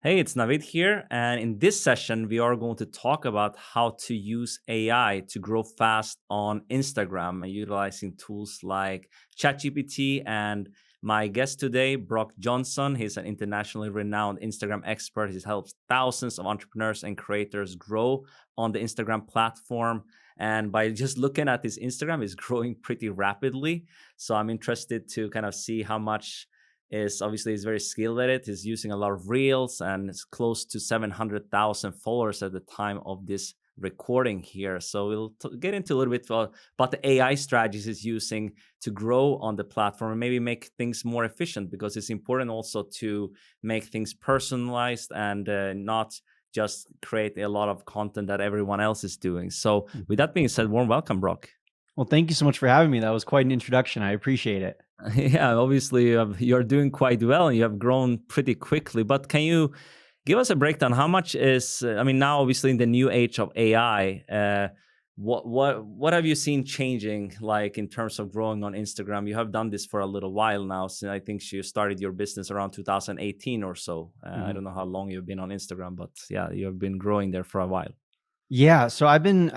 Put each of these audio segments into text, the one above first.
Hey, it's Navid here. And in this session, we are going to talk about how to use AI to grow fast on Instagram and utilizing tools like ChatGPT. And my guest today, Brock Johnson, he's an internationally renowned Instagram expert. He helps thousands of entrepreneurs and creators grow on the Instagram platform. And by just looking at his Instagram, it's growing pretty rapidly. So I'm interested to kind of see how much is obviously he's very skilled at it. He's using a lot of reels and it's close to 700,000 followers at the time of this recording here. So we'll get into a little bit about the AI strategies he's using to grow on the platform and maybe make things more efficient, because it's important also to make things personalized and not just create a lot of content that everyone else is doing. So with that being said, warm welcome, Brock. Well, thank you so much for having me. That was quite an introduction. I appreciate it. Yeah, obviously you're doing quite well and you have grown pretty quickly. But can you give us a breakdown? How much is? I mean, now obviously in the new age of AI, what have you seen changing, like in terms of growing on Instagram? You have done this for a little while now. Since I think you started your business around 2018 or so. I don't know how long you've been on Instagram, but yeah, you have been growing there for a while. Yeah, so I've been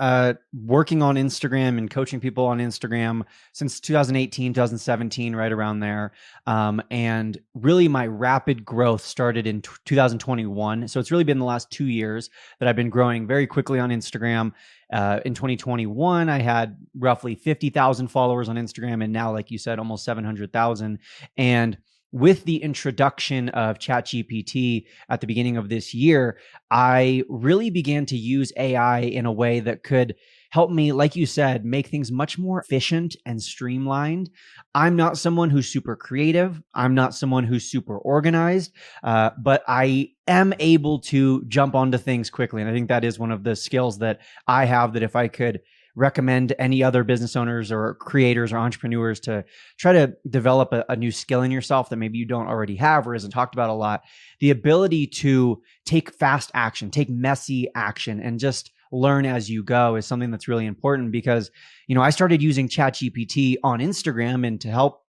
working on Instagram and coaching people on Instagram since 2018, 2017, right around there. And really, my rapid growth started in 2021. So it's really been the last 2 years that I've been growing very quickly on Instagram. In 2021, I had roughly 50,000 followers on Instagram, and now, like you said, almost 700,000. And with the introduction of ChatGPT at the beginning of this year, I really began to use AI in a way that could help me, like you said, make things much more efficient and streamlined. I'm not someone who's super creative. I'm not someone who's super organized, but I am able to jump onto things quickly. And I think that is one of the skills that I have, that if I could recommend any other business owners or creators or entrepreneurs to try to develop a new skill in yourself that maybe you don't already have or isn't talked about a lot, the ability to take fast action, take messy action, and just learn as you go is something that's really important. Because I started using ChatGPT on Instagram and to help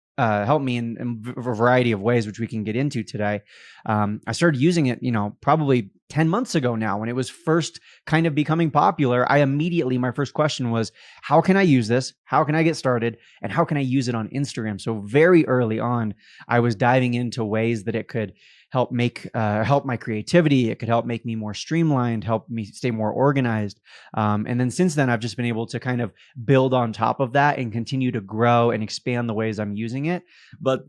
me in a variety of ways, which we can get into today. I started using it, probably 10 months ago now, when it was first kind of becoming popular. My first question was, how can I use this? How can I get started? And how can I use it on Instagram? So very early on, I was diving into ways that it could help my creativity. It could help make me more streamlined, help me stay more organized. And then since then, I've just been able to kind of build on top of that and continue to grow and expand the ways I'm using it. But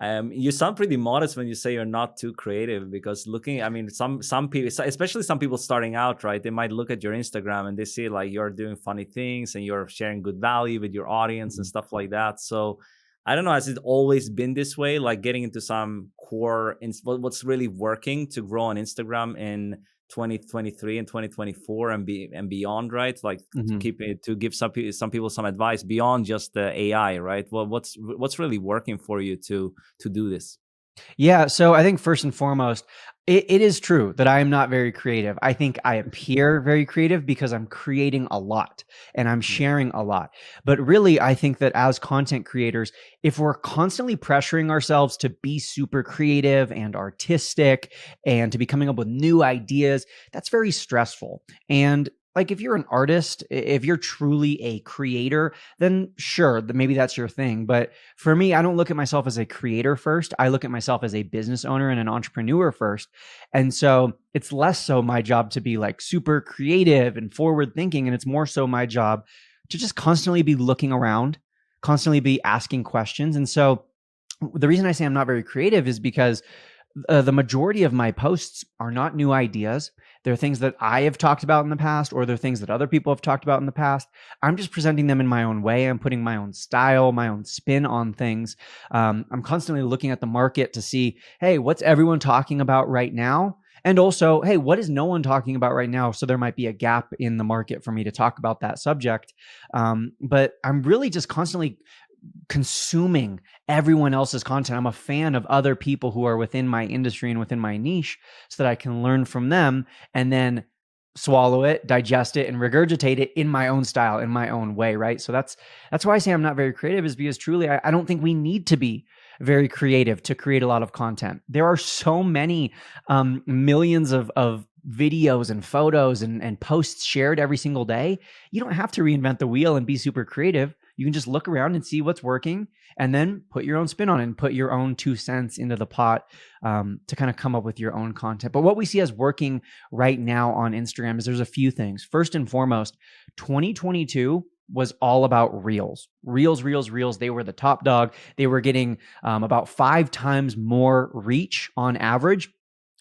you sound pretty modest when you say you're not too creative, because I mean, some people, especially some people starting out, right? They might look at your Instagram and they see like you're doing funny things and you're sharing good value with your audience and stuff like that. So I don't know, has it always been this way? Like getting into some core, what's really working to grow on Instagram in 2023 and 2024 and beyond, right? Like to give some people some advice beyond just the AI, right? Well, what's really working for you to do this? Yeah. So I think first and foremost, it is true that I am not very creative. I think I appear very creative because I'm creating a lot and I'm sharing a lot. But really, I think that as content creators, if we're constantly pressuring ourselves to be super creative and artistic and to be coming up with new ideas, that's very stressful. And like, if you're an artist, if you're truly a creator, then sure, maybe that's your thing. But for me, I don't look at myself as a creator first. I look at myself as a business owner and an entrepreneur first. And so it's less so my job to be like super creative and forward thinking. And it's more so my job to just constantly be looking around, constantly be asking questions. And so the reason I say I'm not very creative is because the majority of my posts are not new ideas. They're things that I have talked about in the past, or they're things that other people have talked about in the past. I'm just presenting them in my own way. I'm putting my own style, my own spin on things. I'm constantly looking at the market to see, hey, what's everyone talking about right now? And also, hey, what is no one talking about right now? So there might be a gap in the market for me to talk about that subject. But I'm really just constantly consuming everyone else's content. I'm a fan of other people who are within my industry and within my niche, so that I can learn from them and then swallow it, digest it, and regurgitate it in my own style, in my own way, right? So that's why I say I'm not very creative, is because truly I don't think we need to be very creative to create a lot of content. There are so many millions of videos and photos and posts shared every single day. You don't have to reinvent the wheel and be super creative. You can just look around and see what's working and then put your own spin on it and put your own 2 cents into the pot to kind of come up with your own content. But what we see as working right now on Instagram is there's a few things. First and foremost, 2022 was all about reels. Reels. They were the top dog. They were getting about 5 times more reach on average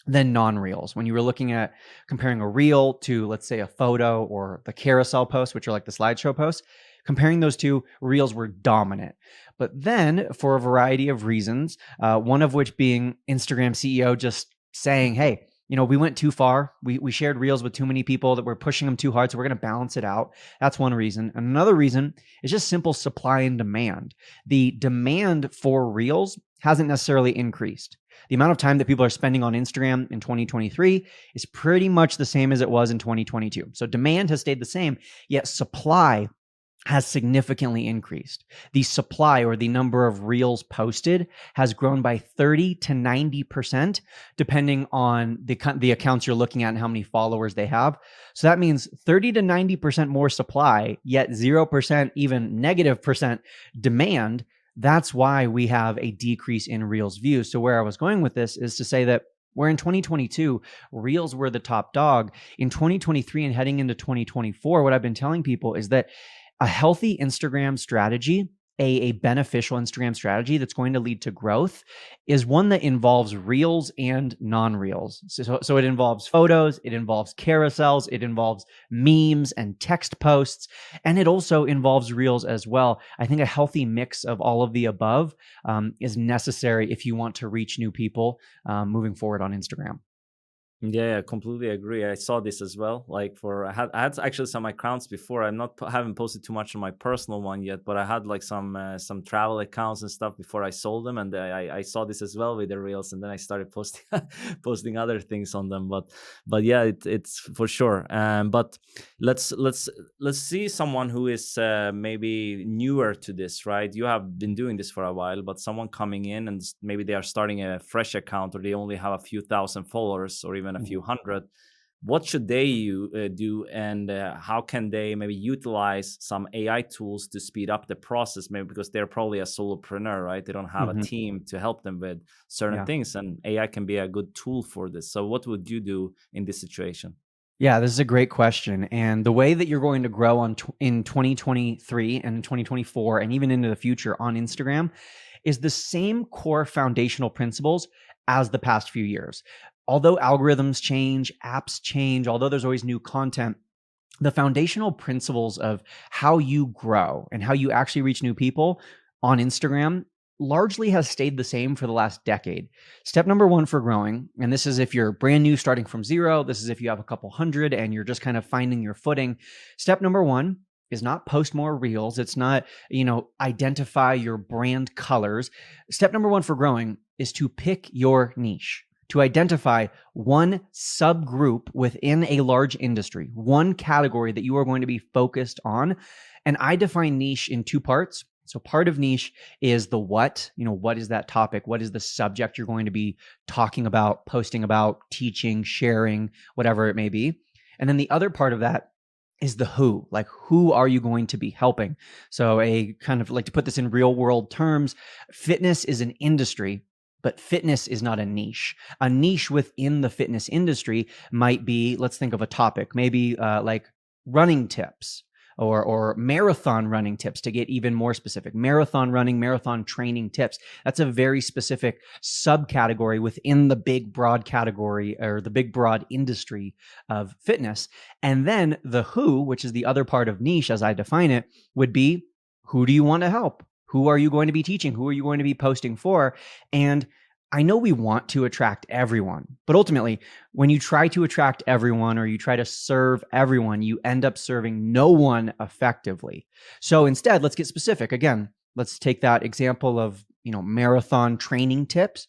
than non-reels. When you were looking at comparing a reel to, let's say, a photo or the carousel post, which are like the slideshow posts, comparing those two, reels were dominant. But then for a variety of reasons, one of which being Instagram CEO just saying, hey, we went too far. We shared reels with too many people that we're pushing them too hard. So we're going to balance it out. That's one reason. And another reason is just simple supply and demand. The demand for reels hasn't necessarily increased. The amount of time that people are spending on Instagram in 2023 is pretty much the same as it was in 2022. So demand has stayed the same, yet supply has significantly increased. The supply, or the number of reels posted, has grown by 30 to 90%, depending on the accounts you're looking at and how many followers they have. So that means 30 to 90% more supply, yet 0%, even negative percent demand. That's why we have a decrease in reels views. So where I was going with this is to say that where in 2022, reels were the top dog, in 2023 and heading into 2024, what I've been telling people is that a healthy Instagram strategy, a beneficial Instagram strategy that's going to lead to growth, is one that involves reels and non-reels. So it involves photos, it involves carousels, it involves memes and text posts, and it also involves reels as well. I think a healthy mix of all of the above is necessary if you want to reach new people moving forward on Instagram. Yeah, completely agree. I saw this as well. Like I had actually some accounts before. Haven't posted too much on my personal one yet, but I had like some travel accounts and stuff before I sold them, and I saw this as well with the reels, and then I started posting posting other things on them. But yeah, it's for sure. But let's see someone who is maybe newer to this, right? You have been doing this for a while, but someone coming in and maybe they are starting a fresh account, or they only have a few thousand followers, or even a few hundred. What should they do, and how can they maybe utilize some AI tools to speed up the process? Maybe because they're probably a solopreneur, right? They don't have a team to help them with certain things, and AI can be a good tool for this. So what would you do in this situation? Yeah, this is a great question. And the way that you're going to grow in 2023 and 2024 and even into the future on Instagram is the same core foundational principles as the past few years. Although algorithms change, apps change, although there's always new content, the foundational principles of how you grow and how you actually reach new people on Instagram largely has stayed the same for the last decade. Step number one for growing, and this is if you're brand new starting from zero, this is if you have a couple hundred and you're just kind of finding your footing. Step number one is not post more reels. It's not, identify your brand colors. Step number one for growing is to pick your niche, to identify one subgroup within a large industry, one category that you are going to be focused on. And I define niche in 2 parts. So part of niche is the what, what is that topic? What is the subject you're going to be talking about, posting about, teaching, sharing, whatever it may be. And then the other part of that is the who, like who are you going to be helping? So a kind of like to put this in real world terms, fitness is an industry, but fitness is not a niche. A niche within the fitness industry might be, let's think of a topic, maybe like running tips or marathon running tips, to get even more specific. Marathon running, marathon training tips. That's a very specific subcategory within the big broad category or the big broad industry of fitness. And then the who, which is the other part of niche as I define it, would be who do you want to help? Who are you going to be teaching? Who are you going to be posting for? And I know we want to attract everyone, but ultimately, when you try to attract everyone or you try to serve everyone, you end up serving no one effectively. So instead, let's get specific. Again, let's take that example of, marathon training tips.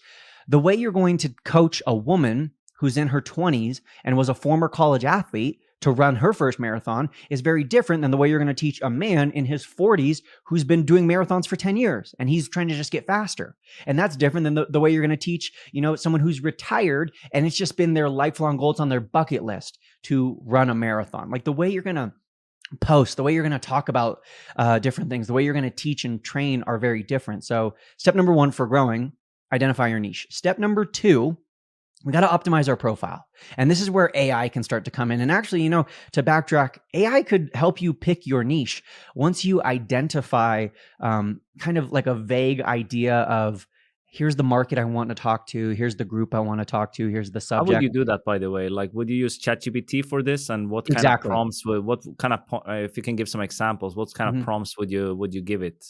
The way you're going to coach a woman who's in her 20s and was a former college athlete to run her first marathon is very different than the way you're going to teach a man in his 40s who's been doing marathons for 10 years and he's trying to just get faster. And that's different than the way you're going to teach, someone who's retired and it's just been their lifelong goal. It's on their bucket list to run a marathon. Like the way you're going to post, the way you're going to talk about different things, the way you're going to teach and train are very different. So step number 1 for growing, identify your niche. Step number 2, we got to optimize our profile. And this is where AI can start to come in. And actually, to backtrack, AI could help you pick your niche once you identify kind of like a vague idea of here's the market I want to talk to, here's the group I want to talk to, here's the How would subject. you do that, by the way? Like, would you use ChatGPT for this? And what kind of Exactly. prompts? What kind of, if you can give some examples, what kind of prompts would you give it?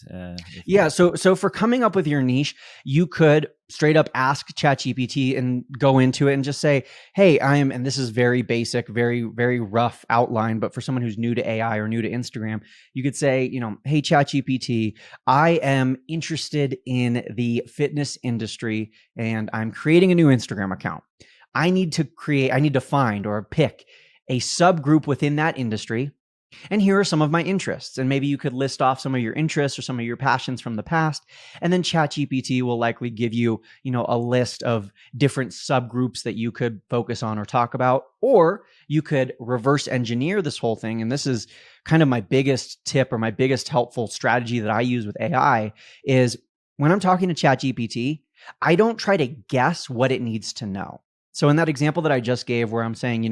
Yeah. So for coming up with your niche, you could straight up ask ChatGPT and go into it and just say, hey, and this is very basic, very, very rough outline, but for someone who's new to AI or new to Instagram, you could say, hey, ChatGPT, I am interested in the fitness industry and I'm creating a new Instagram account. I need to find or pick a subgroup within that industry. And here are some of my interests. And maybe you could list off some of your interests or some of your passions from the past. And then ChatGPT will likely give you, a list of different subgroups that you could focus on or talk about. Or you could reverse engineer this whole thing. And this is kind of my biggest tip or my biggest helpful strategy that I use with AI is when I'm talking to ChatGPT, I don't try to guess what it needs to know. So in that example that I just gave where I'm saying,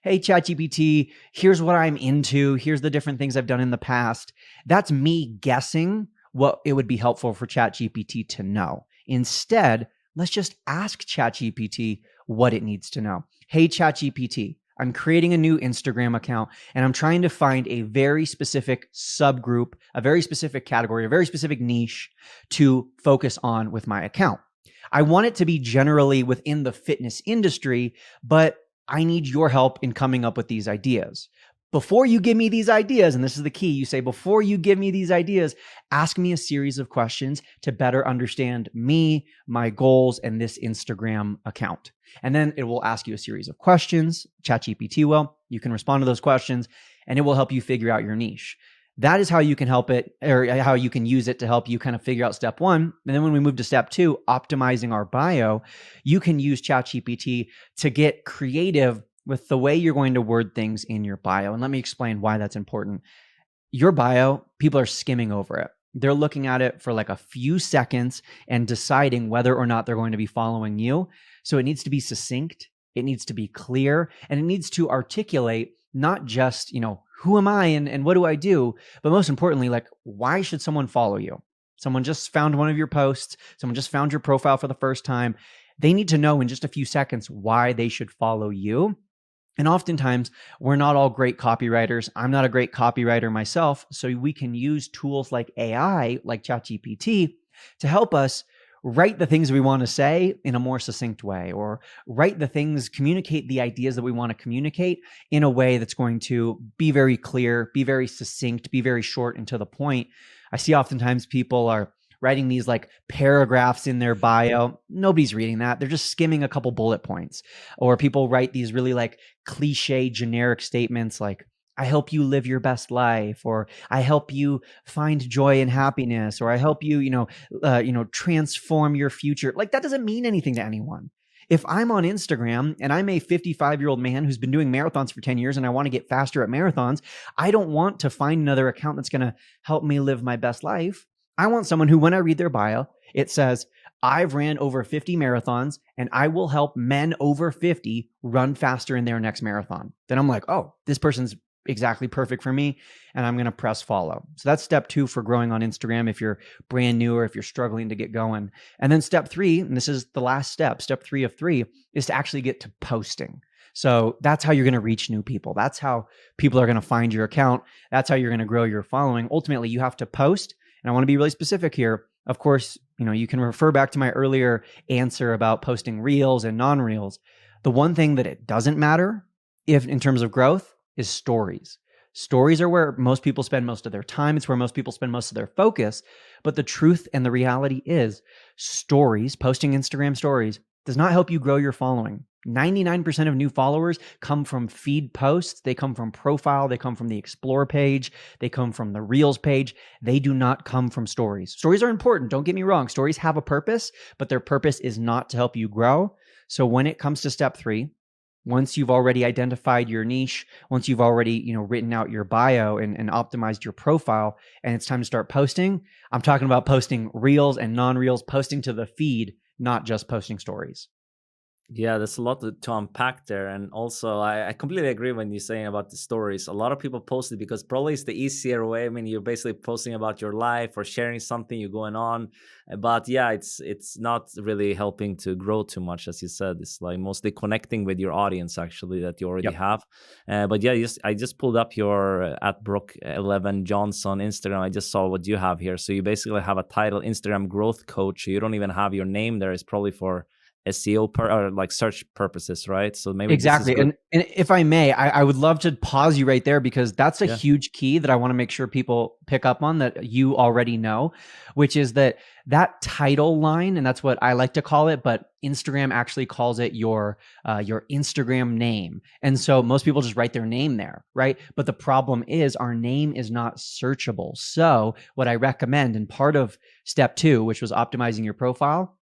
hey, ChatGPT, here's what I'm into. Here's the different things I've done in the past. That's me guessing what it would be helpful for ChatGPT to know. Instead, let's just ask ChatGPT what it needs to know. Hey, ChatGPT, I'm creating a new Instagram account and I'm trying to find a very specific subgroup, a very specific category, a very specific niche to focus on with my account. I want it to be generally within the fitness industry, but I need your help in coming up with these ideas. Before you give me these ideas, and this is the key, you say, before you give me these ideas, ask me a series of questions to better understand me, my goals, and this Instagram account. And then it will ask you a series of questions. ChatGPT will. You can respond to those questions, and it will help you figure out your niche. That is how you can help it, or how you can use it to help you kind of figure out step 1. And then when we move to step 2, optimizing our bio, you can use ChatGPT to get creative with the way you're going to word things in your bio. And let me explain why that's important. Your bio, people are skimming over it. They're looking at it for like a few seconds and deciding whether or not they're going to be following you. So it needs to be succinct, it needs to be clear, and it needs to articulate not just, who am I and what do I do? But most importantly, like, why should someone follow you? Someone just found one of your posts. Someone just found your profile for the first time. They need to know in just a few seconds why they should follow you. And oftentimes, we're not all great copywriters. I'm not a great copywriter myself. So we can use tools like AI, like ChatGPT, to help us write the things we want to say in a more succinct way, or communicate the ideas that we want to communicate in a way that's going to be very clear, be very succinct, be very short and to the point. I see oftentimes people are writing these like paragraphs in their bio. Nobody's reading that. They're just skimming a couple bullet points. Or people write these really like cliche generic statements like, I help you live your best life, or I help you find joy and happiness, or I help you, transform your future. Like that doesn't mean anything to anyone. If I'm on Instagram and I'm a 55-year-old man who's been doing marathons for 10 years and I want to get faster at marathons, I don't want to find another account that's going to help me live my best life. I want someone who, when I read their bio, it says, I've ran over 50 marathons and I will help men over 50 run faster in their next marathon. Then I'm like, oh, this person's exactly perfect for me, and I'm going to press follow. So that's step 2 for growing on Instagram if you're brand new or if you're struggling to get going. And then step 3, and this is the last step 3 of 3, is to actually get to posting. So that's how you're going to reach new people. That's how people are going to find your account. That's how you're going to grow your following. Ultimately, you have to post, and I want to be really specific here. Of course, you can refer back to my earlier answer about posting reels and non-reels. The one thing that it doesn't matter if in terms of growth is stories. Stories are where most people spend most of their time. It's where most people spend most of their focus. But the truth and the reality is stories, posting Instagram stories, does not help you grow your following. 99% of new followers come from feed posts. They come from profile. They come from the explore page. They come from the reels page. They do not come from stories. Stories are important. Don't get me wrong. Stories have a purpose, but their purpose is not to help you grow. So when it comes to step 3, once you've already identified your niche, once you've already, written out your bio and optimized your profile, and it's time to start posting, I'm talking about posting reels and non-reels, posting to the feed, not just posting stories. Yeah, there's a lot to unpack there. And also, I completely agree when you're saying about the stories. A lot of people post it because probably it's the easier way. I mean, you're basically posting about your life or sharing something you're going on. But yeah, it's not really helping to grow too much, as you said. It's like mostly connecting with your audience, actually, that you already Yep. have. But yeah, I just pulled up your at Brooke 11 Johnson Instagram. I just saw what you have here. So you basically have a title, Instagram growth coach. You don't even have your name there. It's probably for SEO or like search purposes, right? So maybe this is Exactly. good. And if I may, I would love to pause you right there because that's a Yeah. huge key that I want to make sure people pick up on that you already know, which is that title line, and that's what I like to call it, but Instagram actually calls it your Instagram name. And so most people just write their name there, right? But the problem is our name is not searchable. So what I recommend, and part of step 2, which was optimizing your profile,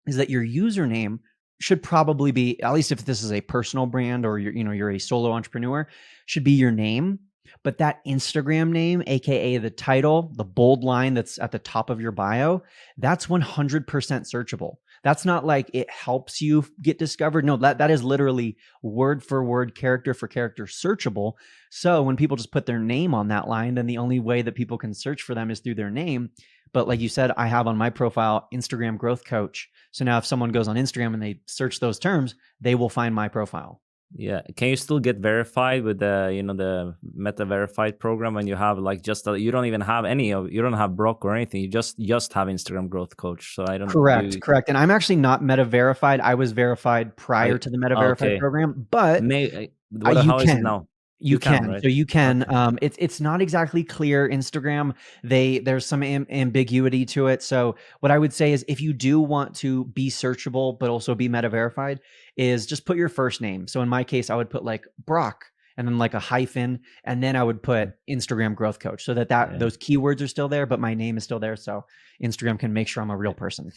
is that your username should probably be, at least if this is a personal brand or you're a solo entrepreneur, should be your name. But that Instagram name, aka the title, the bold line that's at the top of your bio, that's 100% searchable. That's not like it helps you get discovered. No, that is literally word for word, character for character searchable. So when people just put their name on that line, then the only way that people can search for them is through their name. But like you said, I have on my profile Instagram growth coach. So now if someone goes on Instagram and they search those terms, they will find my profile. Yeah. Can you still get verified with the Meta verified program when you have like you don't even have you don't have Brock or anything. You just have Instagram growth coach. So I don't Correct. And I'm actually not Meta verified. I was verified prior I to the Meta verified okay. program, but you How is it can. now? You You can, can. right? So you can. Okay. It's not exactly clear. Instagram, there's some ambiguity to it. So what I would say is, if you do want to be searchable but also be Meta verified, is just put your first name. So in my case, I would put like Brock and then like a hyphen, and then I would put Instagram growth coach, so that Yeah. those keywords are still there, but my name is still there. So Instagram can make sure I'm a real person.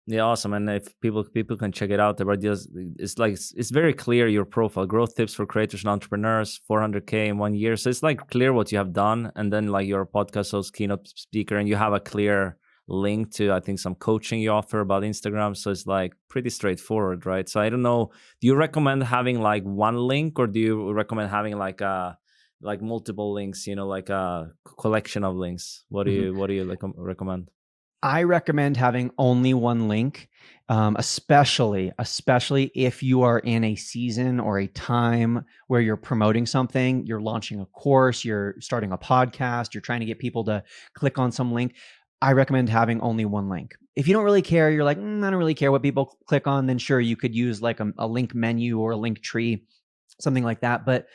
Yeah, awesome. And if people can check it out, but just it's like it's very clear your profile, growth tips for creators and entrepreneurs, 400K in 1 year. So it's like clear what you have done, and then like you're a podcast host, keynote speaker, and you have a clear link to I think some coaching you offer about Instagram. So it's like pretty straightforward, right? So I don't know. Do you recommend having like one link, or do you recommend having like multiple links? Like a collection of links. What do you like recommend? I recommend having only one link, especially if you are in a season or a time where you're promoting something, you're launching a course, you're starting a podcast, you're trying to get people to click on some link. I recommend having only one link. If you don't really care, you're like, I don't really care what people click on, then sure, you could use like a link menu or a link tree, something like that. But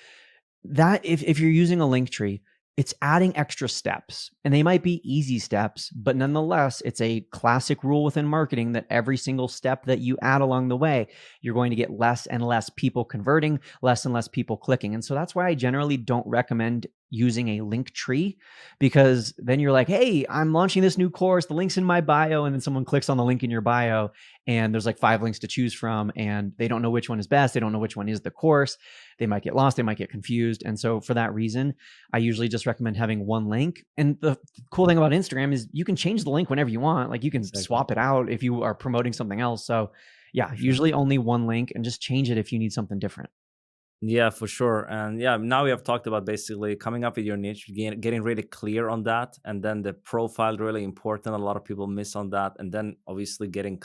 that if you're using a link tree, it's adding extra steps, and they might be easy steps, but nonetheless, it's a classic rule within marketing that every single step that you add along the way, you're going to get less and less people converting, less and less people clicking. And so that's why I generally don't recommend using a link tree, because then you're like, hey, I'm launching this new course, the link's in my bio, and then someone clicks on the link in your bio and there's like 5 links to choose from, and they don't know which one is best, they don't know which one is the course, they might get lost, they might get confused. And so for that reason, I usually just recommend having one link. And the cool thing about Instagram is you can change the link whenever you want. Like you can Exactly. swap it out if you are promoting something else. So yeah, For sure. usually only one link, and just change it if you need something different. Yeah, for sure. And yeah, now we have talked about basically coming up with your niche, getting really clear on that, and then the profile really important. A lot of people miss on that, and then obviously getting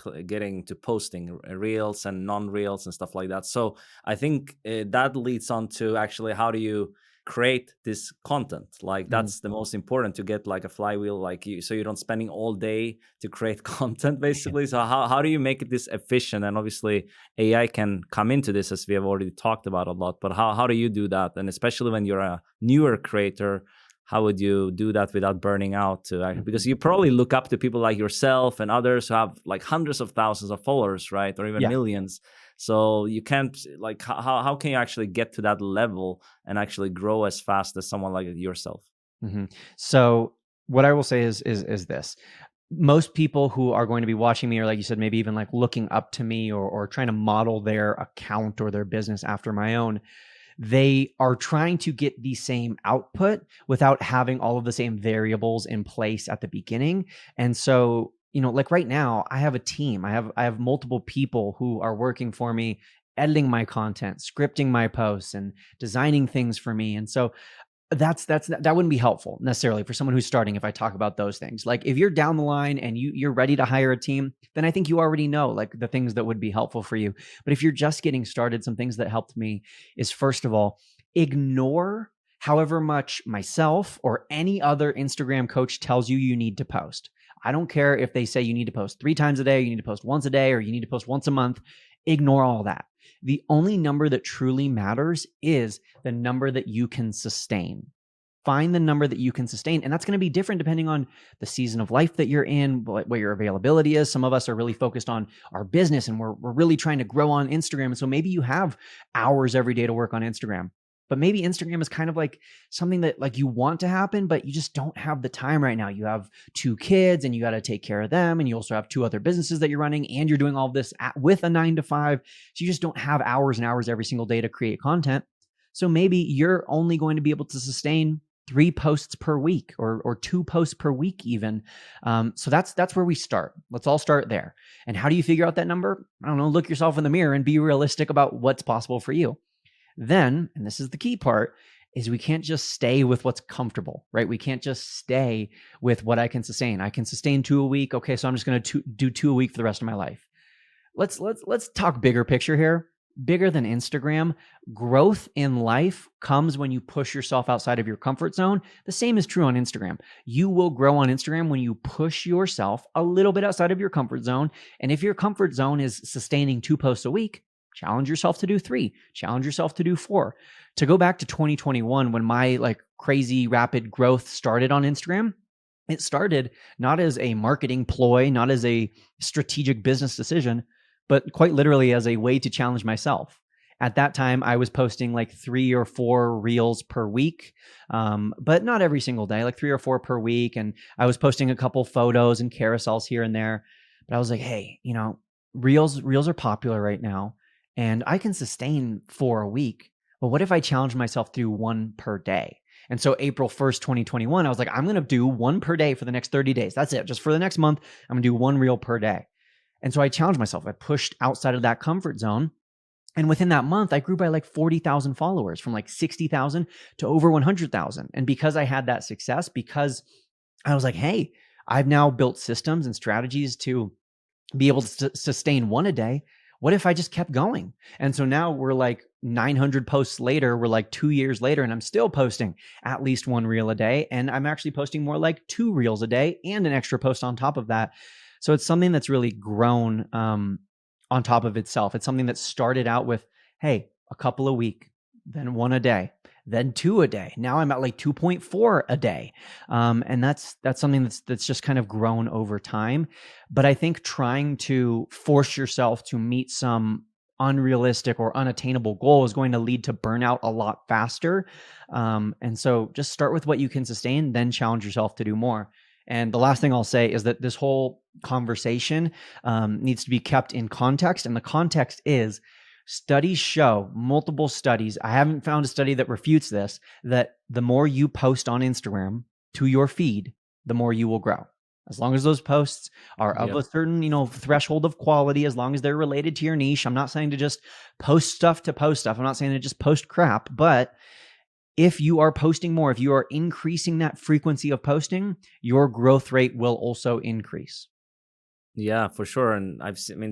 to posting reels and non-reels and stuff like that. So I think that leads on to actually how do you create this content? Like Mm. that's the most important to get like a flywheel, like so you don't spending all day to create content basically. So how do you make this efficient? And obviously AI can come into this, as we have already talked about a lot, but how do you do that? And especially when you're a newer creator, how would you do that without burning out because you probably look up to people like yourself and others who have like hundreds of thousands of followers, right? Or even Yeah. millions. So you can't, like, how can you actually get to that level and actually grow as fast as someone like yourself? Hmm. So what I will say is this. Most people who are going to be watching me, or like you said, maybe even like looking up to me, or trying to model their account or their business after my own, they are trying to get the same output without having all of the same variables in place at the beginning. And so, like right now, I have a team. I have multiple people who are working for me, editing my content, scripting my posts, and designing things for me. And so that wouldn't be helpful necessarily for someone who's starting if I talk about those things. Like if you're down the line and you're ready to hire a team, then I think you already know like the things that would be helpful for you. But if you're just getting started, some things that helped me is, first of all, ignore however much myself or any other Instagram coach tells you need to post. I don't care if they say you need to post 3 times a day, you need to post once a day, or you need to post once a month. Ignore all that. The only number that truly matters is the number that you can sustain. Find the number that you can sustain. And that's going to be different depending on the season of life that you're in, what your availability is. Some of us are really focused on our business and we're really trying to grow on Instagram. And so maybe you have hours every day to work on Instagram. But maybe Instagram is kind of like something that like you want to happen, but you just don't have the time right now. You have 2 kids and you got to take care of them. And you also have 2 other businesses that you're running, and you're doing all of this with a 9 to 5. So you just don't have hours and hours every single day to create content. So maybe you're only going to be able to sustain 3 posts per week, or 2 posts per week even. So that's where we start. Let's all start there. And how do you figure out that number? I don't know. Look yourself in the mirror and be realistic about what's possible for you. Then, and this is the key part, is we can't just stay with what's comfortable, right? We can't just stay with what I can sustain. I can sustain 2 a week. Okay, so I'm just going to do 2 a week for the rest of my life. Let's talk bigger picture here. Bigger than Instagram. Growth in life comes when you push yourself outside of your comfort zone. The same is true on Instagram. You will grow on Instagram when you push yourself a little bit outside of your comfort zone. And if your comfort zone is sustaining 2 posts a week, challenge yourself to do 3, challenge yourself to do 4. To go back to 2021, when my like crazy rapid growth started on Instagram, it started not as a marketing ploy, not as a strategic business decision, but quite literally as a way to challenge myself. At that time, I was posting like 3 or 4 reels per week, but not every single day, like 3 or 4 per week. And I was posting a couple photos and carousels here and there. But I was like, hey, reels are popular right now, and I can sustain 4 a week. But what if I challenge myself through 1 per day? And so April 1st, 2021, I was like, I'm going to do 1 per day for the next 30 days. That's it. Just for the next month, I'm going to do 1 reel per day. And so I challenged myself. I pushed outside of that comfort zone. And within that month, I grew by like 40,000 followers, from like 60,000 to over 100,000. And because I had that success, because I was like, hey, I've now built systems and strategies to be able to sustain 1 a day. What if I just kept going? And so now we're like 900 posts later, we're like 2 years later, and I'm still posting at least 1 reel a day. And I'm actually posting more like 2 reels a day and an extra post on top of that. So it's something that's really grown on top of itself. It's something that started out with, hey, a couple a week, then 1 a day, then 2 a day. Now I'm at like 2.4 a day. And that's something that's just kind of grown over time. But I think trying to force yourself to meet some unrealistic or unattainable goal is going to lead to burnout a lot faster. And so just start with what you can sustain, then challenge yourself to do more. And the last thing I'll say is that this whole conversation needs to be kept in context. And the context is, studies show, multiple studies, I haven't found a study that refutes this, that the more you post on Instagram to your feed, the more you will grow. As long as those posts are of a certain, threshold of quality, as long as they're related to your niche. I'm not saying to just post stuff to post stuff. I'm not saying to just post crap, but if you are posting more, if you are increasing that frequency of posting, your growth rate will also increase. Yeah, for sure. And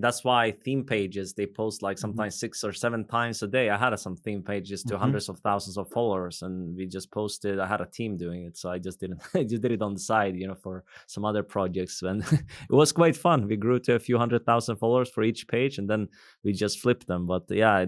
that's why theme pages, they post like sometimes 6 or 7 times a day. I had some theme pages to hundreds of thousands of followers, and we just posted. I had a team doing it, so I just didn't. I just did it on the side, for some other projects, and it was quite fun. We grew to a few 100,000 followers for each page, and then we just flipped them. But yeah,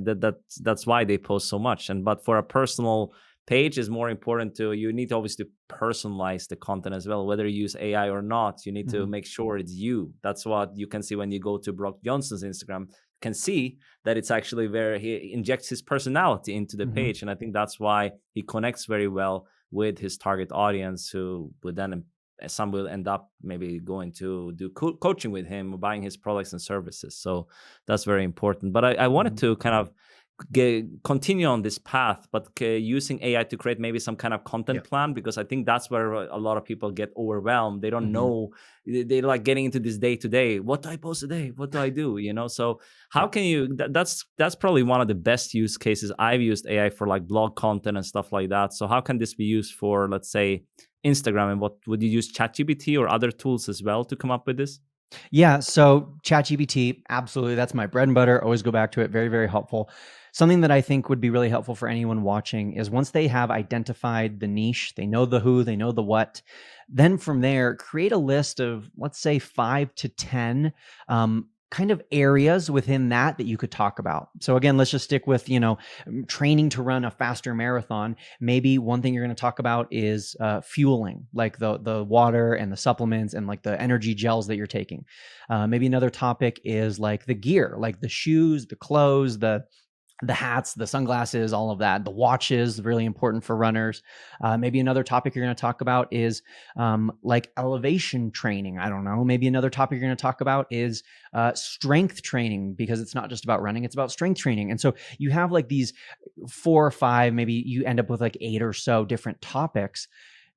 that's why they post so much. But for a personal page is more important you need to obviously personalize the content as well, whether you use AI or not. You need to make sure it's you. That's what you can see when you go to Brock Johnson's Instagram. You can see that it's actually where he injects his personality into the Mhm. page. And I think that's why he connects very well with his target audience, who would then, some will end up maybe going to do coaching with him or buying his products and services. So that's very important. But I wanted Mhm. to kind of continue on this path, but using AI to create maybe some kind of Yeah. content plan, because I think that's where a lot of people get overwhelmed. They don't Mhm. know, they're like getting into this day to day. What do I post today? What do I do? So how Yeah. can you? That's probably one of the best use cases. I've used AI for like blog content and stuff like that. So how can this be used for, let's say, Instagram? And what would you use, ChatGPT or other tools as well to come up with this? Yeah, so ChatGPT, absolutely, that's my bread and butter. Always go back to it. Very, very helpful. Something that I think would be really helpful for anyone watching is once they have identified the niche, they know the who, they know the what, then from there, create a list of, let's say, 5 to 10 kind of areas within that you could talk about. So again, let's just stick with, training to run a faster marathon. Maybe one thing you're going to talk about is fueling, like the water and the supplements and like the energy gels that you're taking. Maybe another topic is like the gear, like the shoes, the clothes, the hats, the sunglasses, all of that. The watches, really important for runners. Maybe another topic you're going to talk about is like elevation training. I don't know. Maybe another topic you're going to talk about is strength training, because it's not just about running, it's about strength training. And so you have like these 4 or 5, maybe you end up with like 8 or so different topics.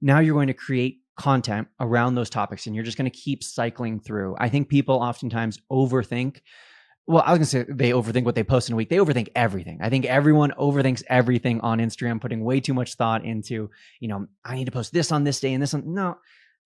Now you're going to create content around those topics, and you're just going to keep cycling through. I think people oftentimes overthink. Well, I was gonna say they overthink what they post in a week. They overthink everything. I think everyone overthinks everything on Instagram, putting way too much thought into, I need to post this on this day and this one. No,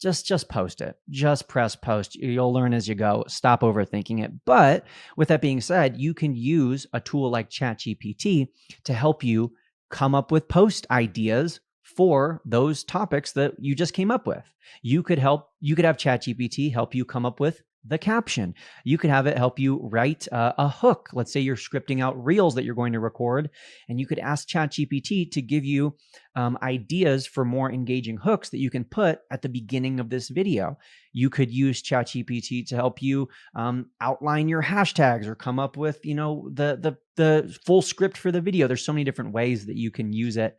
just post it. Just press post. You'll learn as you go. Stop overthinking it. But with that being said, you can use a tool like ChatGPT to help you come up with post ideas for those topics that you just came up with. You could have ChatGPT help you come up with the caption. You could have it help you write a hook. Let's say you're scripting out reels that you're going to record, and you could ask ChatGPT to give you ideas for more engaging hooks that you can put at the beginning of this video. You could use ChatGPT to help you outline your hashtags or come up with, the full script for the video. There's so many different ways that you can use it.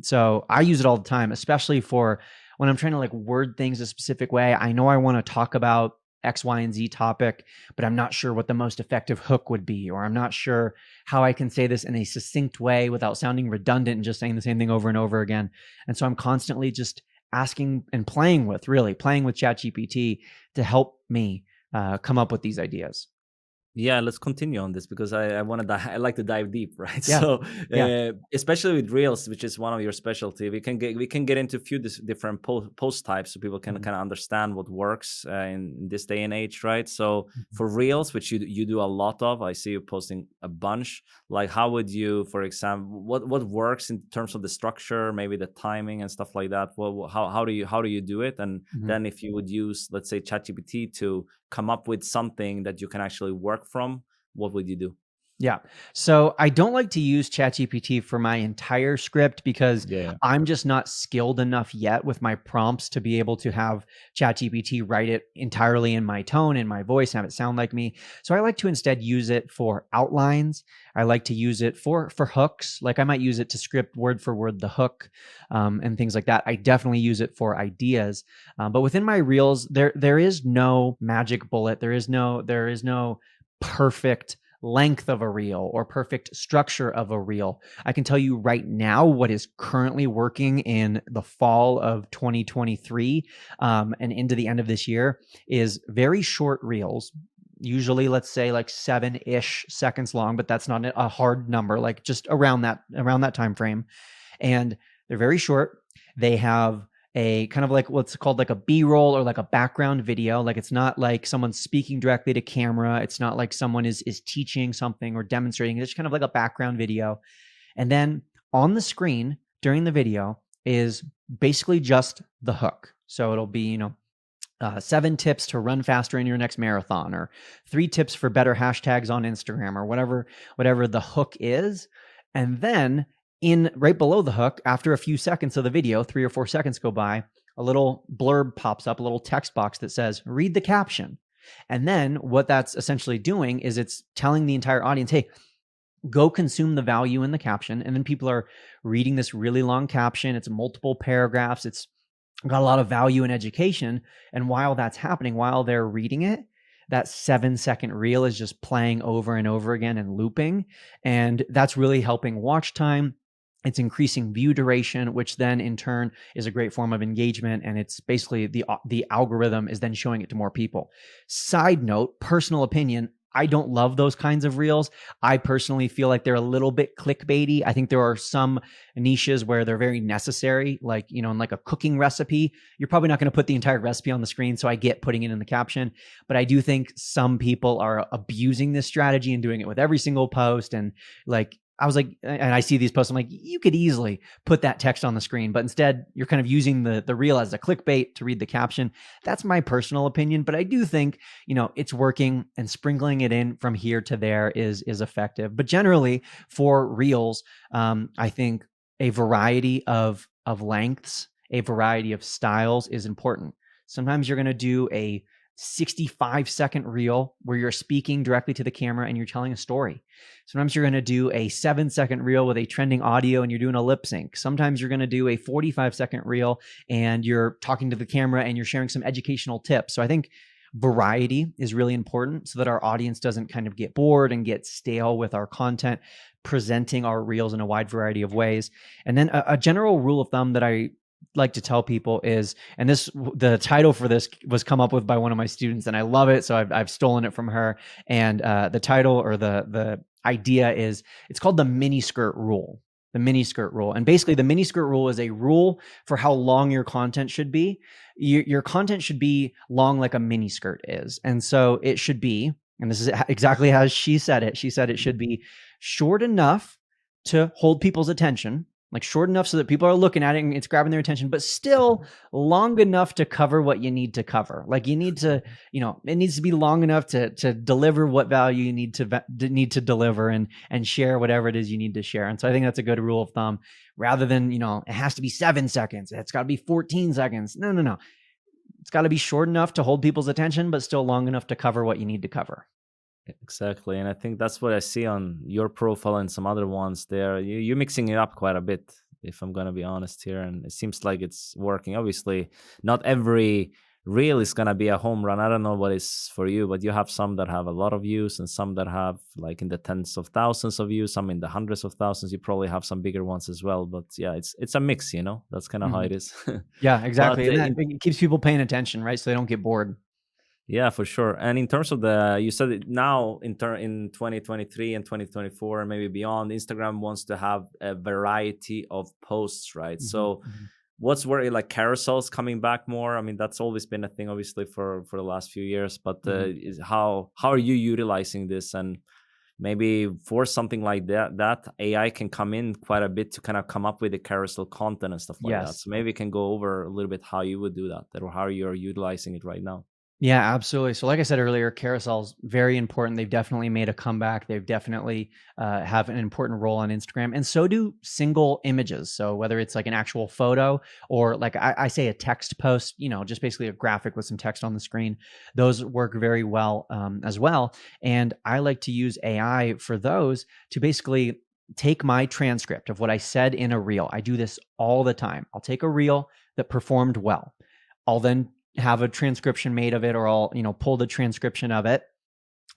So I use it all the time, especially for when I'm trying to like word things a specific way. I know I want to talk about X, Y, and Z topic, but I'm not sure what the most effective hook would be, or I'm not sure how I can say this in a succinct way without sounding redundant and just saying the same thing over and over again. And so I'm constantly just asking and playing with ChatGPT to help me come up with these ideas. Yeah, let's continue on this, because I want to I like to dive deep, right? Yeah. So Yeah. especially with reels, which is one of your specialty, we can get into a few different post types, so people can Mhm. kind of understand what works in this day and age, right? So Mhm. for reels, which you do a lot of, I see you posting a bunch. Like, how would you, for example, what works in terms of the structure, maybe the timing and stuff like that? Well, how do you do it? And Mhm. then if you would use, let's say, ChatGPT to come up with something that you can actually work from, what would you do? Yeah. So I don't like to use ChatGPT for my entire script because Yeah. I'm just not skilled enough yet with my prompts to be able to have ChatGPT write it entirely in my tone and my voice, have it sound like me. So I like to instead use it for outlines. I like to use it for hooks. Like I might use it to script word for word the hook, and things like that. I definitely use it for ideas. But within my reels, there is no magic bullet. There is no perfect length of a reel or perfect structure of a reel. I can tell you right now what is currently working in the fall of 2023 and into the end of this year is very short reels. Usually, let's say like 7-ish seconds long, but that's not a hard number. Like just around that time frame, and they're very short. They have a kind of like what's called like a B-roll or like a background video. Like it's not like someone speaking directly to camera. It's not like someone is teaching something or demonstrating. It's kind of like a background video. And then on the screen during the video is basically just the hook. So it'll be, 7 tips to run faster in your next marathon, or 3 tips for better hashtags on Instagram, or whatever the hook is. And then in right below the hook, after a few seconds of the video, 3 or 4 seconds go by, a little blurb pops up, a little text box that says, read the caption. And then what that's essentially doing is it's telling the entire audience, hey, go consume the value in the caption. And then people are reading this really long caption. It's multiple paragraphs. It's got a lot of value and education. And while that's happening, while they're reading it, that 7-second reel is just playing over and over again and looping. And that's really helping watch time. It's increasing view duration, which then in turn is a great form of engagement. And it's basically the algorithm is then showing it to more people. Side note, personal opinion, I don't love those kinds of reels. I personally feel like they're a little bit clickbaity. I think there are some niches where they're very necessary, like, in like a cooking recipe, you're probably not going to put the entire recipe on the screen. So I get putting it in the caption, but I do think some people are abusing this strategy and doing it with every single post. And like, I was like, and I see these posts, I'm like, you could easily put that text on the screen, but instead you're kind of using the reel as a clickbait to read the caption. That's my personal opinion, but I do think, it's working, and sprinkling it in from here to there is effective. But generally for reels, I think a variety of lengths, a variety of styles is important. Sometimes you're going to do a 65-second reel where you're speaking directly to the camera and you're telling a story. Sometimes you're going to do a 7-second reel with a trending audio and you're doing a lip sync. Sometimes you're going to do a 45-second reel and you're talking to the camera and you're sharing some educational tips. So I think variety is really important so that our audience doesn't kind of get bored and get stale with our content, presenting our reels in a wide variety of ways. And then a general rule of thumb that I like to tell people is, and the title for this was come up with by one of my students, and I love it, so I've stolen it from her. And the title, or the idea is, it's called the mini skirt rule. The mini skirt rule, and basically the mini skirt rule is a rule for how long your content should be. Your content should be long like a mini skirt is, and so it should be. And this is exactly how she said it. She said it should be short enough to hold people's attention, like short enough so that people are looking at it and it's grabbing their attention, but still long enough to cover what you need to cover. Like you need to, it needs to be long enough to deliver what value you need to deliver and share whatever it is you need to share. And so I think that's a good rule of thumb, rather than, it has to be 7 seconds. It's got to be 14 seconds. No. It's got to be short enough to hold people's attention, but still long enough to cover what you need to cover. Exactly. And I think that's what I see on your profile and some other ones there. You're mixing it up quite a bit, if I'm going to be honest here. And it seems like it's working. Obviously, not every reel is going to be a home run. I don't know what is for you, but you have some that have a lot of views and some that have like in the tens of thousands of views, some in the hundreds of thousands. You probably have some bigger ones as well. But yeah, it's a mix, That's kind of how it is. Yeah, exactly. But And it keeps people paying attention, right? So they don't get bored. yeah, for sure. And in terms of you said it now in 2023 and 2024 and maybe beyond, Instagram wants to have a variety of posts, right? So what's where like carousels coming back more? I mean, that's always been a thing, obviously, for the last few years. But how are you utilizing this? And maybe for something like that AI can come in quite a bit to kind of come up with the carousel content and stuff like that. So maybe we can go over a little bit how you would do that, or how you're utilizing it right now. Yeah, absolutely. So like I said earlier, carousels, very important. They've definitely made a comeback. They've definitely have an important role on Instagram. And so do single images. So whether it's like an actual photo or like I say a text post, just basically a graphic with some text on the screen, those work very well as well. And I like to use AI for those to basically take my transcript of what I said in a reel. I do this all the time. I'll take a reel that performed well. I'll then have a transcription made of it, or I'll, pull the transcription of it.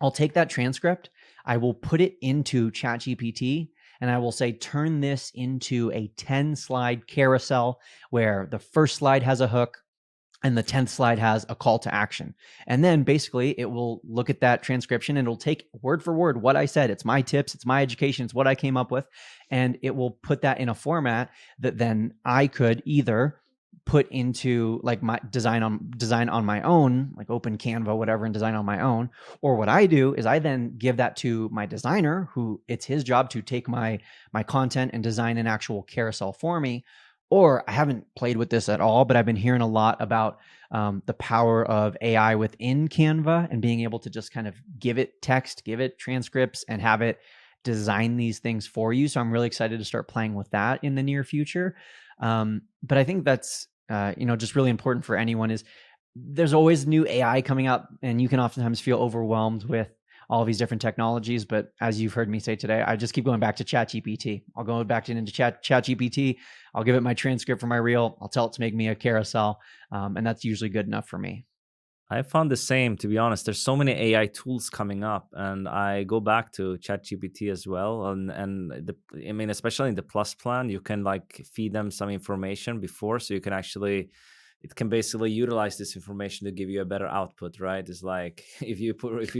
I'll take that transcript, I will put it into ChatGPT, and I will say, turn this into a 10-slide carousel where the first slide has a hook and the 10th slide has a call to action. And then basically it will look at that transcription and it'll take word for word what I said. It's my tips, it's my education, it's what I came up with. And it will put that in a format that then I could either put into like my design on my own, like open Canva, whatever, and design on my own. Or what I do is I then give that to my designer, who it's his job to take my content and design an actual carousel for me. Or I haven't played with this at all, but I've been hearing a lot about the power of AI within Canva and being able to just kind of give it text, give it transcripts, and have it design these things for you. So I'm really excited to start playing with that in the near future. But I think that's just really important for anyone is there's always new AI coming out, and you can oftentimes feel overwhelmed with all these different technologies. But as you've heard me say today, I just keep going back to ChatGPT. I'll go back to into ChatGPT. I'll give it my transcript for my reel. I'll tell it to make me a carousel, and that's usually good enough for me. I found the same, to be honest. There's so many AI tools coming up, and I go back to ChatGPT as well. I mean, especially in the Plus plan, you can like feed them some information before, so you can actually, it can basically utilize this information to give you a better output, right? It's like if you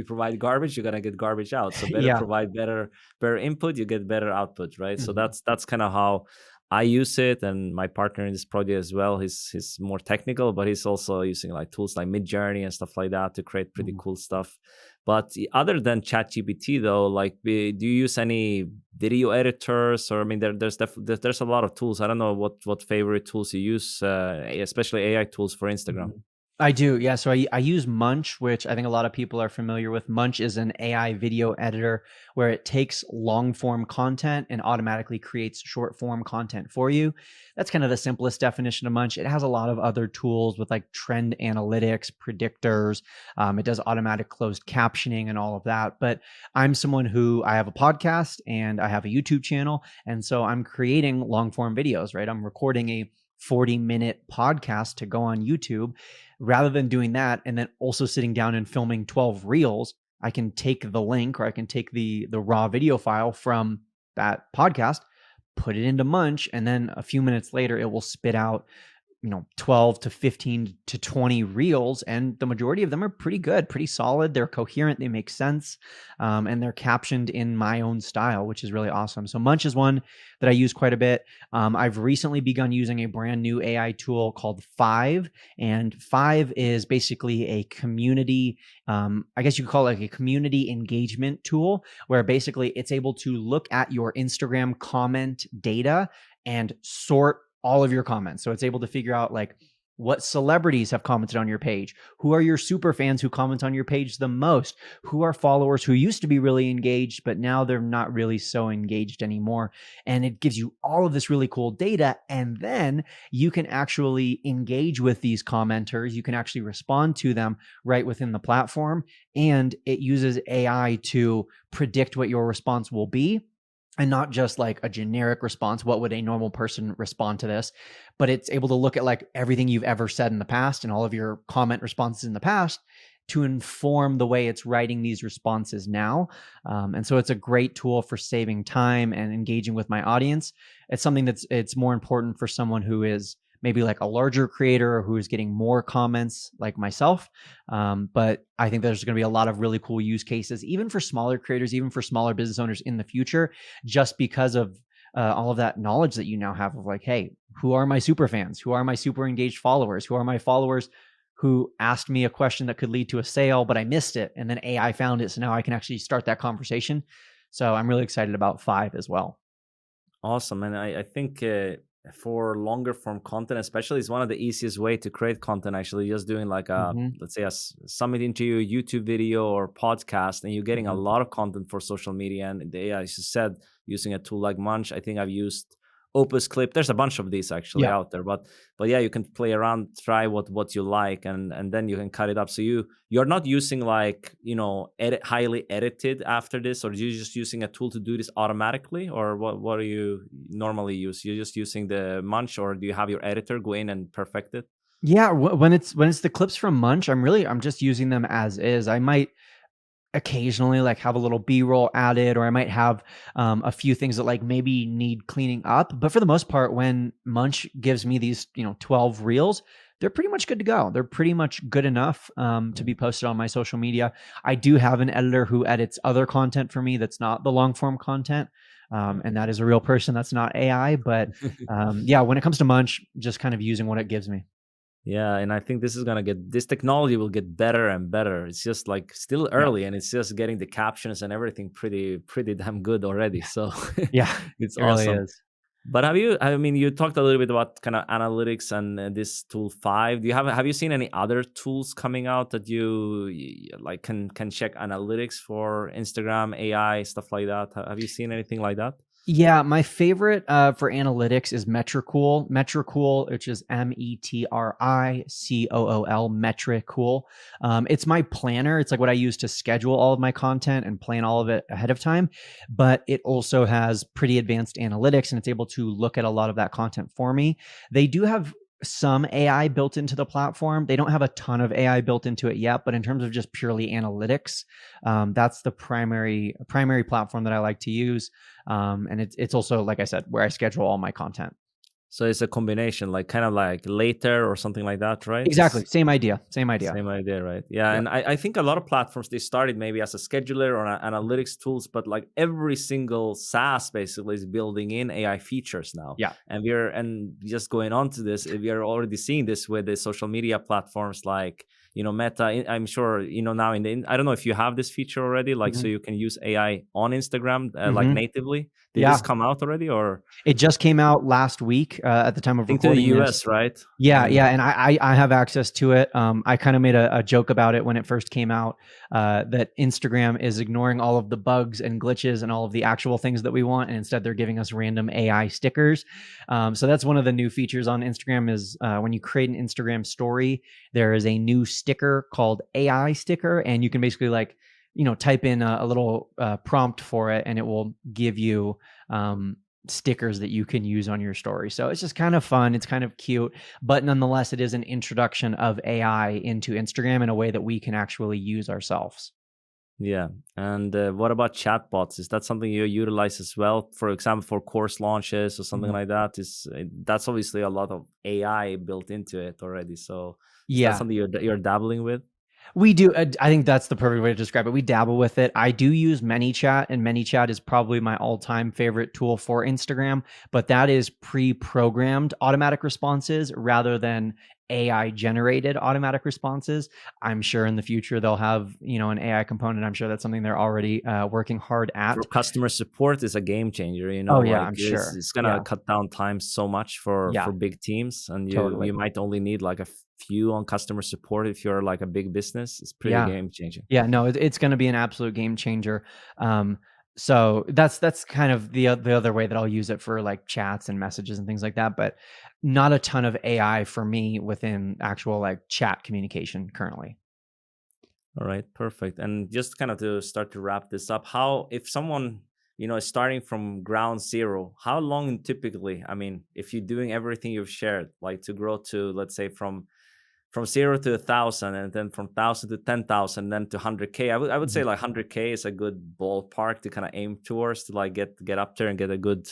provide garbage, you're gonna get garbage out. So better Yeah. provide better input, you get better output, right? So Mhm. that's kind of how I use it, and my partner in this project as well. He's more technical, but he's also using like tools like Midjourney and stuff like that to create pretty Mhm. cool stuff. But other than ChatGPT, though, like, do you use any video editors? Or I mean, there's a lot of tools. I don't know what favorite tools you use, especially AI tools for Instagram. Mhm. I do, yeah. So I use Munch, which I think a lot of people are familiar with. Munch is an AI video editor where it takes long form content and automatically creates short form content for you. That's kind of the simplest definition of Munch. It has a lot of other tools with like trend analytics, predictors. It does automatic closed captioning and all of that. But I'm someone who I have a podcast and I have a YouTube channel. And so I'm creating long form videos, right? I'm recording a 40-minute podcast to go on YouTube. Rather than doing that and then also sitting down and filming 12 reels, I can take the link or I can take the raw video file from that podcast, put it into Munch, and then a few minutes later it will spit out 12 to 15 to 20 reels, and the majority of them are pretty good, pretty solid. They're coherent, they make sense, and they're captioned in my own style, which is really awesome. So Munch is one that I use quite a bit. I've recently begun using a brand new AI tool called Five, and Five is basically a community, I guess you could call it like a community engagement tool, where basically it's able to look at your Instagram comment data and sort all of your comments. So it's able to figure out like what celebrities have commented on your page, who are your super fans who comment on your page the most, who are followers who used to be really engaged, but now they're not really so engaged anymore. And it gives you all of this really cool data. And then you can actually engage with these commenters. You can actually respond to them right within the platform. And it uses AI to predict what your response will be, and not just like a generic response. What would a normal person respond to this? But it's able to look at like everything you've ever said in the past and all of your comment responses in the past to inform the way it's writing these responses now. And so it's a great tool for saving time and engaging with my audience. It's something it's more important for someone who is maybe like a larger creator who is getting more comments like myself. But I think there's going to be a lot of really cool use cases, even for smaller creators, even for smaller business owners in the future, just because of all of that knowledge that you now have of like, hey, who are my super fans? Who are my super engaged followers? Who are my followers who asked me a question that could lead to a sale, but I missed it? And then AI found it. So now I can actually start that conversation. So I'm really excited about Five as well. Awesome. And I think for longer form content, especially, is one of the easiest way to create content. Actually, just doing like a, Mm-hmm. let's say, summit into your YouTube video or podcast, and you're getting a Mm-hmm. lot of content for social media. And the AI, as you said, using a tool like Munch, I think I've used Opus Clip. There's a bunch of these actually Yeah. out there, but yeah, you can play around, try what you like, and then you can cut it up. So you're not using like, highly edited after this, or you're just using a tool to do this automatically, or what do you normally use? You're just using the Munch, or do you have your editor go in and perfect it? Yeah, when it's the clips from Munch, I'm just using them as is. I might occasionally like have a little B-roll added, or I might have a few things that like maybe need cleaning up. But for the most part, when Munch gives me these 12 reels, they're pretty much good to go. They're pretty much good enough to be posted on my social media. I do have an editor who edits other content for me that's not the long form content. And that is a real person. That's not AI. But yeah, when it comes to Munch, just kind of using what it gives me. Yeah, and I think this technology will get better and better. It's just like still Yeah. early, and it's just getting the captions and everything pretty damn good already. So Yeah, it's it really awesome. is. But I mean, you talked a little bit about kind of analytics and this tool Five. Do you have you seen any other tools coming out that like can check analytics for Instagram, AI, stuff like that? Have you seen anything like that? Yeah, my favorite for analytics is Metricool. Metricool, which is Metricool, Metricool. It's my planner. It's like what I use to schedule all of my content and plan all of it ahead of time. But it also has pretty advanced analytics, and it's able to look at a lot of that content for me. They do have some AI built into the platform. They don't have a ton of AI built into it yet, but in terms of just purely analytics, that's the primary platform that I like to use. And it's also, like I said, where I schedule all my content. So it's a combination, like kind of like later or something like that, right? Exactly. Same idea. Same idea. Same idea, right? Yeah, Yep. and I think a lot of platforms they started maybe as a scheduler or analytics tools, but like every single SaaS basically is building in AI features now. Yeah. And just going on to this, we are already seeing this with the social media platforms like Meta. I'm sure now I don't know if you have this feature already, like so Hmm. you can use AI on Instagram like Hmm. natively. Did this Yeah. come out already, or It just came out last week at the time I of think to the recording this. US, right? Yeah, And yeah, and I have access to it. I kind of made a joke about it when it first came out, that Instagram is ignoring all of the bugs and glitches and all of the actual things that we want, and instead they're giving us random AI stickers. So that's one of the new features on Instagram is when you create an Instagram story, there is a new sticker called AI sticker, and you can basically type in a little prompt for it, and it will give you stickers that you can use on your story. So it's just kind of fun. It's kind of cute, but nonetheless, it is an introduction of AI into Instagram in a way that we can actually use ourselves. yeah. And what about chatbots? Is that something you utilize as well? For example, for course launches or something Mhm. like that? That's obviously a lot of AI built into it already. So is that Yeah. something you're dabbling with? We do. I think that's the perfect way to describe it. We dabble with it. I do use ManyChat, and ManyChat is probably my all-time favorite tool for Instagram, but that is pre-programmed automatic responses rather than AI generated automatic responses. I'm sure in the future they'll have, an AI component. I'm sure that's something they're already working hard For at. customer support is a game changer, Oh yeah, like I'm it's, sure. it's gonna Yeah. cut down time so much for Yeah, big teams, and you totally. might only need like a few on customer support if you're like a big business. It's pretty Yeah. game changing. Yeah, no, it's gonna be an absolute game changer. Um, so that's kind of the other way that I'll use it for like chats and messages and things like that, but not a ton of AI for me within actual like chat communication currently. All right, perfect. And just kind of to start to wrap this up, how if someone is starting from ground zero, how long typically? I mean, if you're doing everything you've shared, like to grow to, let's say, from 0 to 1,000, and then from 1,000 to 10,000, then to 100K. I would say Mhm. like 100K is a good ballpark to kind of aim towards to like get up there and get a good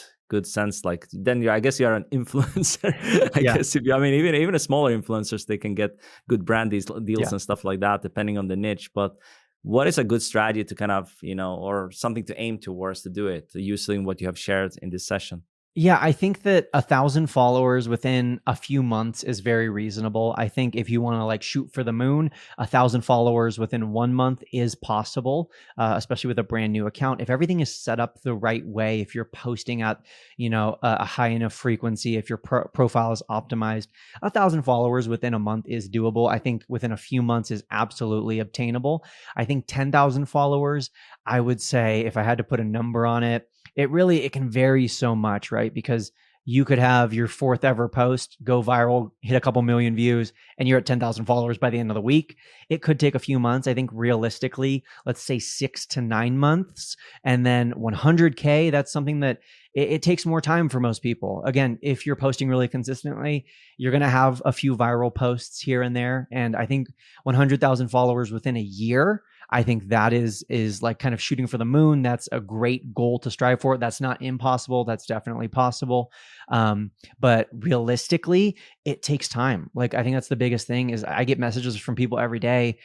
sense. Like then I guess you are an influencer. I Yeah, guess if you, I mean, even a smaller influencers, they can get good brand deals yeah. and stuff like that, depending on the niche. But what is a good strategy to kind of or something to aim towards to do it using what you have shared in this session? Yeah, I think that 1,000 followers within a few months is very reasonable. I think if you want to like shoot for the moon, 1,000 followers within 1 month is possible, especially with a brand new account. If everything is set up the right way, if you're posting at a high enough frequency, if your profile is optimized, 1,000 followers within a month is doable. I think within a few months is absolutely obtainable. I think 10,000 followers, I would say if I had to put a number on it, it can vary so much, right? Because you could have your fourth ever post go viral, hit a couple million views, and you're at 10,000 followers by the end of the week. It could take a few months. I think realistically, let's say 6 to 9 months. And then 100K, that's something that it takes more time for most people. Again, if you're posting really consistently, you're going to have a few viral posts here and there. And I think 100,000 followers within a year, I think that is like kind of shooting for the moon. That's a great goal to strive for. That's not impossible. That's definitely possible. But realistically, it takes time. Like I think that's the biggest thing is I get messages from people every day.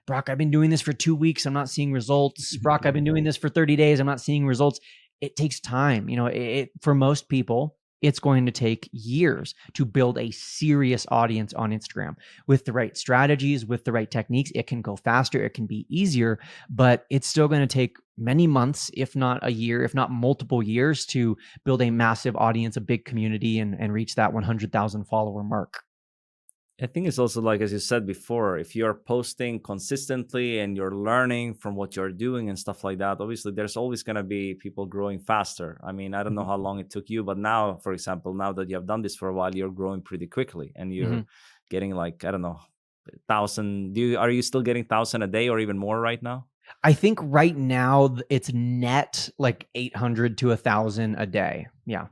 Brock, I've been doing this for 2 weeks. I'm not seeing results. Brock, I've been doing this for 30 days. I'm not seeing results. It takes time. For most people, it's going to take years to build a serious audience on Instagram with the right strategies, with the right techniques. It can go faster, it can be easier, but it's still going to take many months, if not a year, if not multiple years to build a massive audience, a big community, and reach that 100,000 follower mark. I think it's also like, as you said before, if you're posting consistently and you're learning from what you're doing and stuff like that, obviously there's always going to be people growing faster. I mean, I don't know Mhm. how long it took you, but now, for example, now that you have done this for a while, you're growing pretty quickly and you're Mhm. getting like, I don't know, thousand. Are you still getting thousand a day or even more right now? I think right now it's net like 800 to 1,000 a day. Yeah.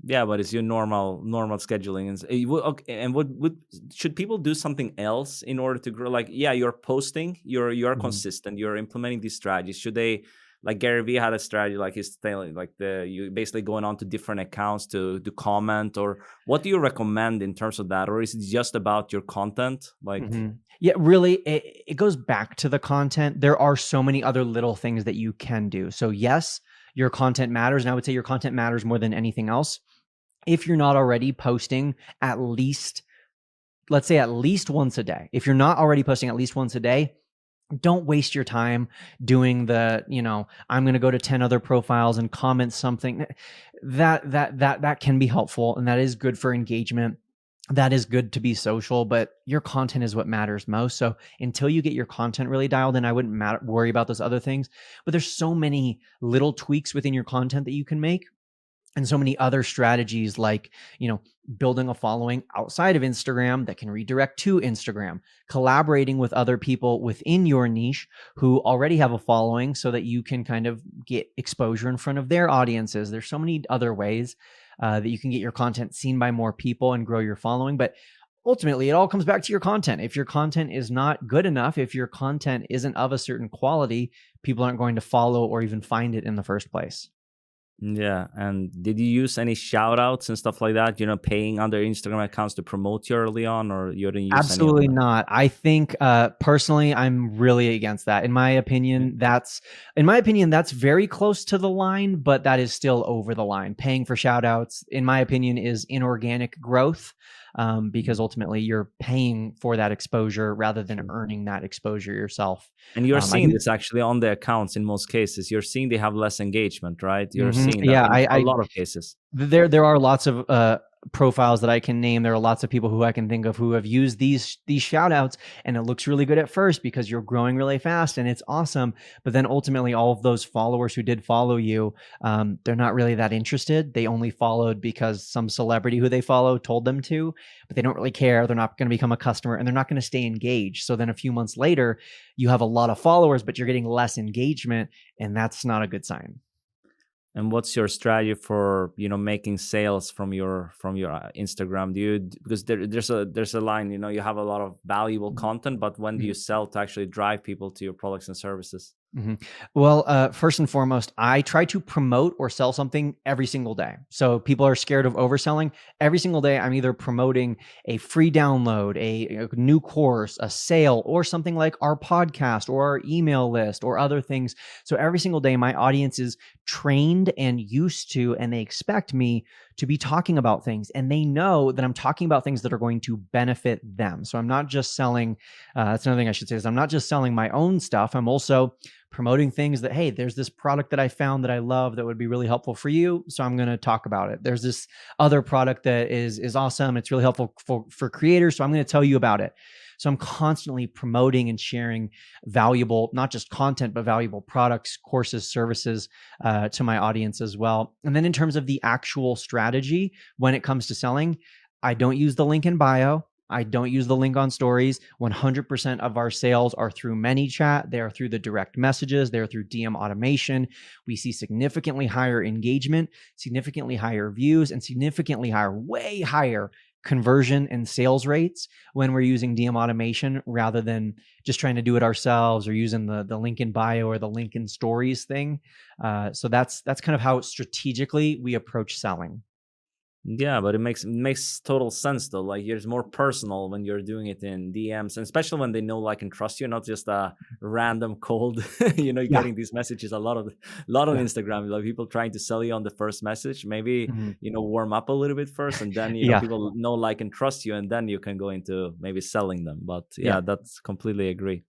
Yeah, but it's your normal scheduling, and okay, and what would should people do something else in order to grow? Like, yeah, you're posting, you're Mhm. consistent, you're implementing these strategies. Should they, like Gary Vee had a strategy, like he's telling, like the you basically going on to different accounts to comment, or what do you recommend in terms of that, or is it just about your content? Like, Mhm. Yeah, really, it goes back to the content. There are so many other little things that you can do. So yes, your content matters, and I would say your content matters more than anything else. If you're not already posting at least, let's say at least once a day. If you're not already posting at least once a day, don't waste your time doing I'm going to go to 10 other profiles and comment something. That can be helpful and that is good for engagement. That is good to be social, but your content is what matters most. So until you get your content really dialed in, I wouldn't worry about those other things. But there's so many little tweaks within your content that you can make, and so many other strategies like, building a following outside of Instagram that can redirect to Instagram, collaborating with other people within your niche who already have a following so that you can kind of get exposure in front of their audiences. There's so many other ways that you can get your content seen by more people and grow your following. But ultimately, it all comes back to your content. If your content is not good enough, if your content isn't of a certain quality, people aren't going to follow or even find it in the first place. yeah, and did you use any shout outs and stuff like that? Paying other Instagram accounts to promote you early on, or you didn't use any of Absolutely that? not. I think personally, I'm really against that. Yeah. In my opinion, that's very close to the line, but that is still over the line. Paying for shout outs, in my opinion, is inorganic growth, because ultimately you're paying for that exposure rather than Sure. earning that exposure yourself. And you're I seeing do. this actually on the accounts in most cases. You're seeing they have less engagement, right? You're Mhm. seeing that Yeah, in a lot of cases. there are lots of profiles that I can name. There are lots of people who I can think of who have used these shout outs, and it looks really good at first because you're growing really fast and it's awesome. But then ultimately, all of those followers who did follow you, they're not really that interested. They only followed because some celebrity who they follow told them to, but they don't really care. They're not going to become a customer and they're not going to stay engaged. So then a few months later, you have a lot of followers, but you're getting less engagement, and that's not a good sign. And what's your strategy for making sales from your Instagram? Because there's a line, you have a lot of valuable content, but when do you sell to actually drive people to your products and services? Mhm. Well, first and foremost, I try to promote or sell something every single day. So people are scared of overselling. Every single day, I'm either promoting a free download, a new course, a sale, or something like our podcast or our email list or other things. So every single day, my audience is trained and used to, and they expect me to be talking about things. And they know that I'm talking about things that are going to benefit them. So I'm not just selling, that's another thing I should say is I'm not just selling my own stuff. I'm also promoting things that, hey, there's this product that I found that I love that would be really helpful for you, so I'm going to talk about it. There's this other product that is awesome, it's really helpful for creators, so I'm going to tell you about it. So I'm constantly promoting and sharing valuable, not just content, but valuable products, courses, services to my audience as well. And then in terms of the actual strategy when it comes to selling, I don't use the link in bio. I don't use the link on stories. 100% of our sales are through ManyChat. They are through the direct messages. They're through DM automation. We see significantly higher engagement, significantly higher views, and significantly higher, way higher conversion and sales rates when we're using DM automation rather than just trying to do it ourselves or using the link in bio or the link in stories thing. So that's kind of how strategically we approach selling. Yeah, but it makes total sense though. Like, it's more personal when you're doing it in DMs, and especially when they know, like, and trust you, not just a random cold. Yeah, Getting these messages a lot on yeah, Instagram, like people trying to sell you on the first message. Maybe mhm, warm up a little bit first, and then yeah, people know, like, and trust you, and then you can go into maybe selling them. But yeah. yeah, that's completely agree.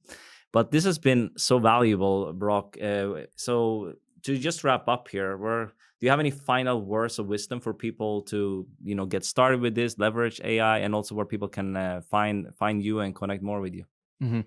But this has been so valuable, Brock. So to just wrap up here, we're Do you have any final words of wisdom for people to, get started with this, leverage AI, and also where people can find you and connect more with you? hmm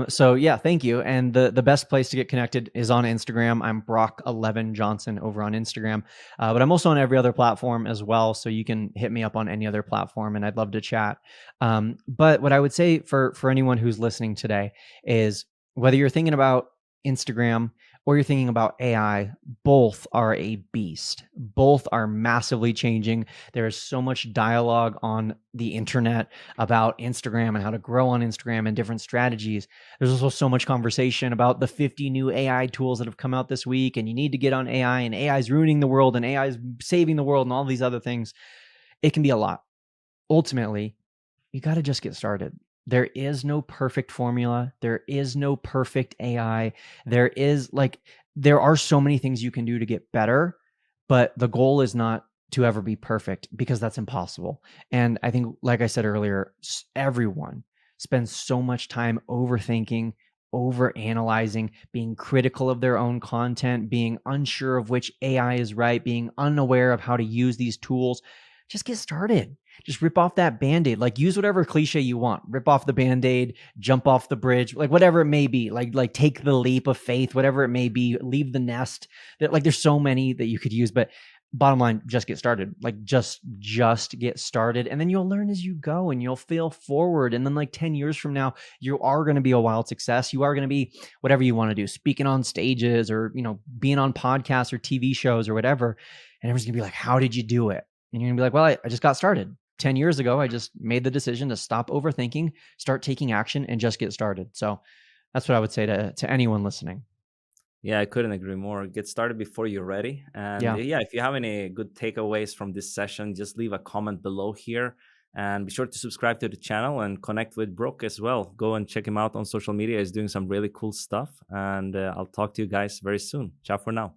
So yeah, thank you. And the best place to get connected is on Instagram. I'm Brock11 Johnson over on Instagram, but I'm also on every other platform as well. So you can hit me up on any other platform, and I'd love to chat. But what I would say for anyone who's listening today is whether you're thinking about Instagram or you're thinking about AI, both are a beast. Both are massively changing. There is so much dialogue on the internet about Instagram and how to grow on Instagram and different strategies. There's also so much conversation about the 50 new AI tools that have come out this week, and you need to get on AI, and AI is ruining the world, and AI is saving the world, and all these other things. It can be a lot. Ultimately, you got to just get started. There is no perfect formula. There is no perfect AI. There are so many things you can do to get better, but the goal is not to ever be perfect, because that's impossible. And I think, like I said earlier, everyone spends so much time overthinking, over analyzing, being critical of their own content, being unsure of which AI is right, being unaware of how to use these tools. Just get started. Just rip off that Band-Aid. Like, use whatever cliche you want. Rip off the Band-Aid, jump off the bridge, like whatever it may be. Like take the leap of faith, whatever it may be. Leave the nest. There's so many that you could use, but bottom line, just get started. Like, just get started, and then you'll learn as you go, and you'll fail forward. And then, like, 10 years from now, you are going to be a wild success. You are going to be whatever you want to do, speaking on stages, or being on podcasts or TV shows or whatever. And everyone's gonna be like, how did you do it? And you're gonna be like, well, I just got started. 10 years ago, I just made the decision to stop overthinking, start taking action, and just get started. So that's what I would say to anyone listening. Yeah, I couldn't agree more. Get started before you're ready. And Yeah. yeah, if you have any good takeaways from this session, just leave a comment below here. And be sure to subscribe to the channel and connect with Brooke as well. Go and check him out on social media. He's doing some really cool stuff. And I'll talk to you guys very soon. Ciao for now.